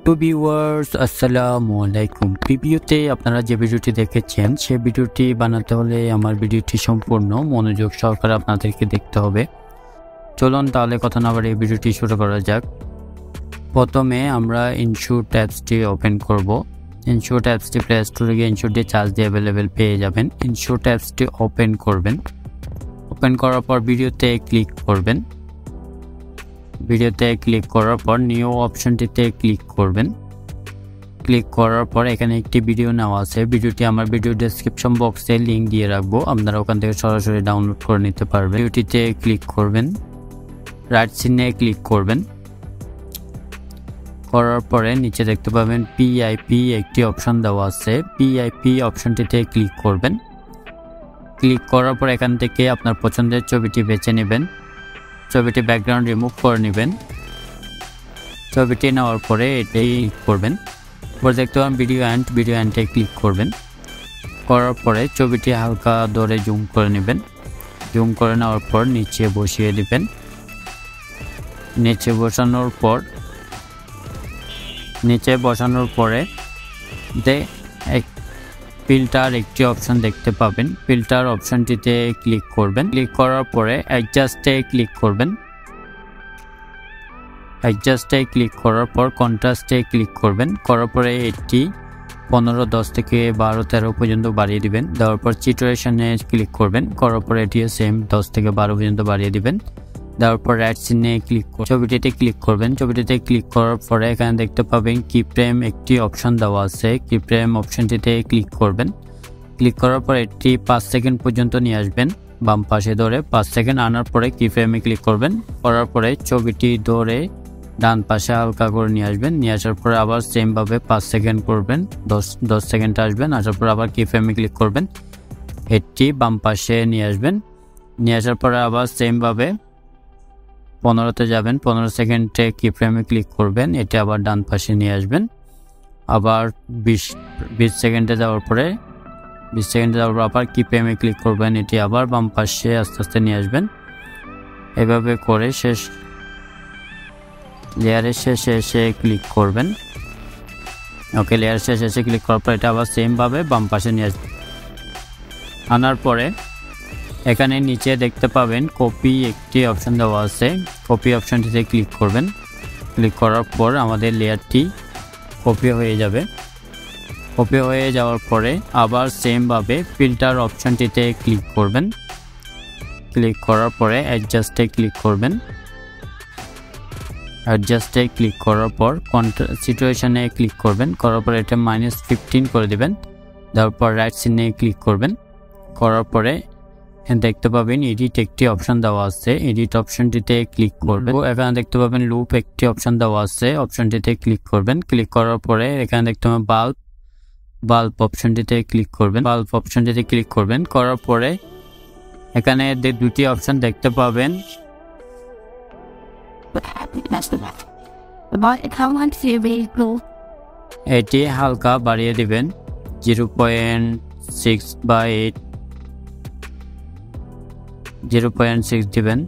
তো ভিউয়ার্স আসসালামু আলাইকুম। প্রিভিউতে আপনারা যে ভিডিওটি দেখেছেন সেই ভিডিওটি বানাতে হলে আমার ভিডিওটি সম্পূর্ণ মনোযোগ সহকারে আপনাদেরকে দেখতে হবে। চলুন তাহলে কথা না বাড়িয়ে ভিডিওটি শুরু করা যাক। প্রথমে আমরা ইনশট অ্যাপসটি ওপেন করব। ইনশট অ্যাপসটি প্লে স্টোরে গিয়ে ইনশট দিয়ে চার্জ দিয়ে অ্যাভেলেবেল পেয়ে যাবেন। ইনশট অ্যাপসটি ওপেন করবেন। ওপেন করার পর ভিডিওতে ক্লিক করবেন। ভিডিওতে ক্লিক করার পর নিউ অপশনটিতে ক্লিক করবেন। ক্লিক করার পর এখানে একটি ভিডিও নেওয়া আছে। ভিডিওটি আমার ভিডিও ডেসক্রিপশন বক্সে লিংক দিয়ে রাখবো, আপনারা ওখান থেকে সরাসরি ডাউনলোড করে নিতে পারবেন। ভিডিওটিতে ক্লিক করবেন, রাইট চিহ্নে ক্লিক করবেন। করার পরে নিচে দেখতে পাবেন পিআইপি একটি অপশন দেওয়া আছে। পিআইপি অপশনটিতে ক্লিক করবেন। ক্লিক করার পর এখান থেকে আপনার পছন্দের ছবিটি বেছে নেবেন। ছবিটি ব্যাকগ্রাউন্ড রিমুভ করে নেবেন। ছবিটি নেওয়ার পরে এটাই ক্লিক করবেন। পরে দেখতে পাবেন ভিডিও অ্যান্ডে ক্লিক করবেন। করার পরে ছবিটি হালকা ধরে জুম করে নেবেন। জুম করে নেওয়ার পর নিচে বসিয়ে দিবেন। নিচে বসানোর পরে ফিল্টার একটি অপশন দেখতে পাবেন। ফিল্টার অপশনটিতে ক্লিক করবেন। ক্লিক করার পরে অ্যাডজাস্টে ক্লিক করবেন। অ্যাডজাস্টে ক্লিক করার পর কন্ট্রাস্টে ক্লিক করবেন। করার পরে এটি 15, 10 থেকে 12, 13 পর্যন্ত বাড়িয়ে দিবেন। দেওয়ার পর সিচুয়েশনে ক্লিক করবেন। করার পরে এটিও সেম 10 থেকে 12 পর্যন্ত বাড়িয়ে দিবেন। দেওয়ার পর রাইট চিহ্নে ক্লিক করে ছবিটিতে ক্লিক করবেন। ছবিটিতে ক্লিক করার পরে এখানে দেখতে পাবেন কি ফ্রেম একটি অপশন দেওয়া আছে। কি ফ্রেম অপশনটিতে ক্লিক করবেন। ক্লিক করার পর এটি 5 সেকেন্ড পর্যন্ত নিয়ে আসবেন। বাম পাশে ধরে 5 সেকেন্ড আনার পরে কি ফ্রেমে ক্লিক করবেন। করার পরে ছবিটি ধরে ডান পাশে হালকা করে নিয়ে আসবেন। নিয়ে আসার পরে আবার সেমভাবে 5 সেকেন্ড করবেন। 10 সেকেন্ড আসবেন। আসার পর আবার কি ফ্রেমে ক্লিক করবেন। এটি বাম পাশে নিয়ে আসবেন। নিয়ে আসার পরে আবার সেমভাবে 15তে যাবেন। 15 সেকেন্ডে কি ফ্রেমে ক্লিক করবেন। এটি আবার ডান পাশে নিয়ে আসবেন। আবার 20 সেকেন্ডে যাওয়ার পরে আবার কি ফ্রেমে ক্লিক করবেন। এটি আবার বাম পাশে আস্তে আস্তে নিয়ে আসবেন। এভাবে করে লেয়ারের শেষে এসে ক্লিক করবেন। ওকে, লেয়ারের শেষে এসে ক্লিক করার পর এটা আবার সেমভাবে বাম পাশে নিয়ে আসবেন। আনার পরে এখানে নিচে দেখতে পাবেন কপি একটি অপশন দেওয়া আছে। কপি অপশনটিতে ক্লিক করবেন। ক্লিক করার পর আমাদের লেয়ারটি কপি হয়ে যাবে। কপি হয়ে যাওয়ার পরে আবার সেমভাবে ফিল্টার অপশনটিতে ক্লিক করবেন। ক্লিক করার পরে অ্যাডজাস্টে ক্লিক করবেন। অ্যাডজাস্টে ক্লিক করার পর সিচুয়েশনে ক্লিক করবেন। করার পর এটা -15 করে দেবেন। তারপর রাইট চিহ্নে ক্লিক করবেন। করার পরে দেখতে পাবেন এডিট একটি অপশন দেওয়া আছে। এডিট অপশনটিতে ক্লিক করবেন। এখানে দেখতে পাবেন লুপ একটি অপশন দেওয়া আছে। অপশনটিতে ক্লিক করবেন। ক্লিক করার পরে এখানে দেখতে পাবেন বাল্ব অপশনটিতে ক্লিক করবেন। বাল্ব অপশনটিতে ক্লিক করবেন। করার পরে এখানে দুটি অপশন দেখতে পাবেন। এটি হালকা বাড়িয়ে দিবেন 0.6 দিবেন।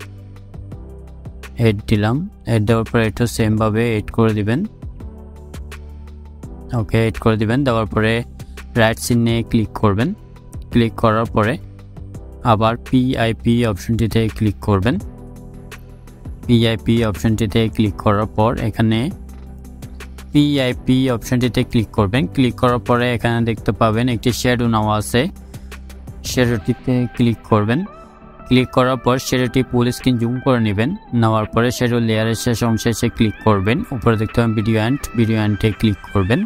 8 দিলাম। 8 দেওয়ার পরে একটু সেম ভাবে 8 করে দিবেন। ওকে, 8 করে দিবেন। দেওয়ার পরে রাইট চিহ্নে ক্লিক করবেন। ক্লিক করার পরে আবার পিআইপি অপশনটিতে ক্লিক করবেন। পিআইপি অপশনটিতে ক্লিক করার পর এখানে পিআইপি অপশনটিতে ক্লিক করবেন। ক্লিক করার পরে এখানে দেখতে পাবেন একটি শ্যাডো নেওয়া আছে। শ্যাডোটিতে ক্লিক করবেন। ক্লিক করার পর শ্যাডোটি ফুল স্ক্রিন জুম করে নেবেন। নেওয়ার পরে শ্যাডো লেয়ারের শেষ অংশে এসে ক্লিক করবেন। উপরে দেখতে পাবেন ভিডিও অ্যান্ডে ক্লিক করবেন।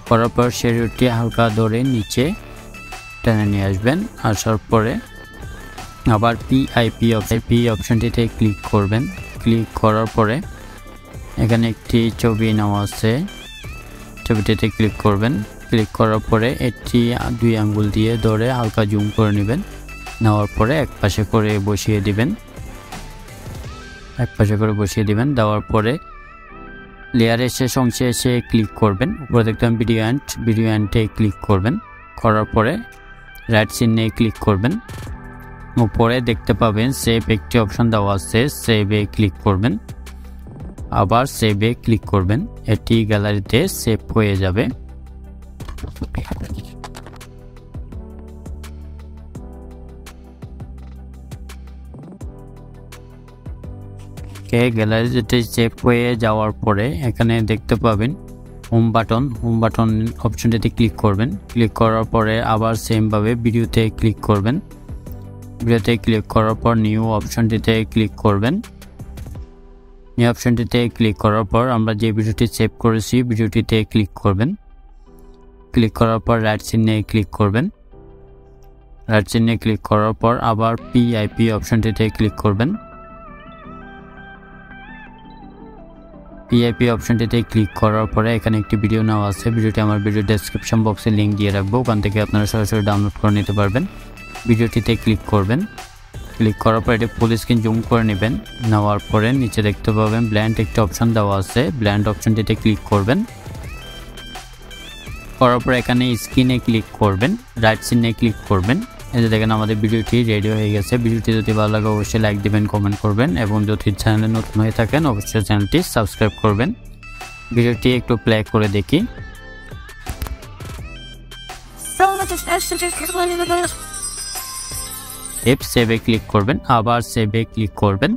করার পর শ্যাডোটি হালকা ধরে নিচে টেনে নিয়ে আসবেন। আসার পরে আবার পিআইপি অপশনটিতে ক্লিক করবেন। ক্লিক করার পরে এখানে একটি ছবি নেওয়া আছে। ছবিটিতে ক্লিক করবেন। ক্লিক করার পরে এটি 2 আঙ্গুল দিয়ে ধরে হালকা জুম করে নেবেন। নেওয়ার পরে এক পাশে করে বসিয়ে দিবেন। দেওয়ার পরে লেয়ারের শেষ অংশে এসে ক্লিক করবেন। উপরে দেখতে পাবেন ভিডিও অ্যান্ডে ক্লিক করবেন। করার পরে রাইট চিহ্নে ক্লিক করবেন। উপরে দেখতে পাবেন সেভ একটি অপশন দেওয়া আছে। সেভে ক্লিক করবেন। আবার সেভে ক্লিক করবেন, এটি গ্যালারিতে সেভ হয়ে যাবে। গ্যালারিতে সেভ হয়ে যাওয়ার পরে এখানে দেখতে পাবেন হোম বাটন অপশনটিতে ক্লিক করবেন। ক্লিক করার পরে আবার সেম ভাবে ভিডিওতে ক্লিক করবেন। ভিডিওতে ক্লিক করার পর নিউ অপশনটিতে ক্লিক করবেন। নিউ অপশনটিতে ক্লিক করার পর আমরা যে ভিডিওটি সেভ করেছি ভিডিওটিতে ক্লিক করবেন। ক্লিক করার পর রাইট চিহ্নে ক্লিক করবেন। রাইট চিহ্নে ক্লিক করার পর আবার পিআইপি অপশনটিতে ক্লিক করবেন। পিআইপি অপশনটিতে ক্লিক করার পরে এখানে একটি ভিডিও নেওয়া আছে, ভিডিওটি আমার ভিডিও ডেসক্রিপশন বক্সে লিঙ্ক দিয়ে রাখবো, ওখান থেকে আপনারা সরাসরি ডাউনলোড করে নিতে পারবেন। ভিডিওটিতে ক্লিক করবেন। ক্লিক করার পর এটি ফুল স্ক্রিন জুম করে নেবেন। নেওয়ার পরে নিচে দেখতে পাবেন ব্ল্যান্ড একটি অপশন দেওয়া আছে, ব্ল্যান্ড অপশনটিতে ক্লিক করবেন। করার পর এখানে স্ক্রিনে ক্লিক করবেন, রাইট চিহ্নে ক্লিক করবেন। এই যে দেখেন আমাদের ভিডিওটি রেডি হয়ে গেছে। ভিডিওটি যদি ভালো লাগে অবশ্যই লাইক দিবেন, কমেন্ট করবেন এবং যদি চ্যানেলে নতুন হয়ে থাকেন অবশ্যই চ্যানেলটি সাবস্ক্রাইব করবেন। ভিডিওটি একটু প্লে করে দেখি। সেভে ক্লিক করবেন, আবার সেভে ক্লিক করবেন।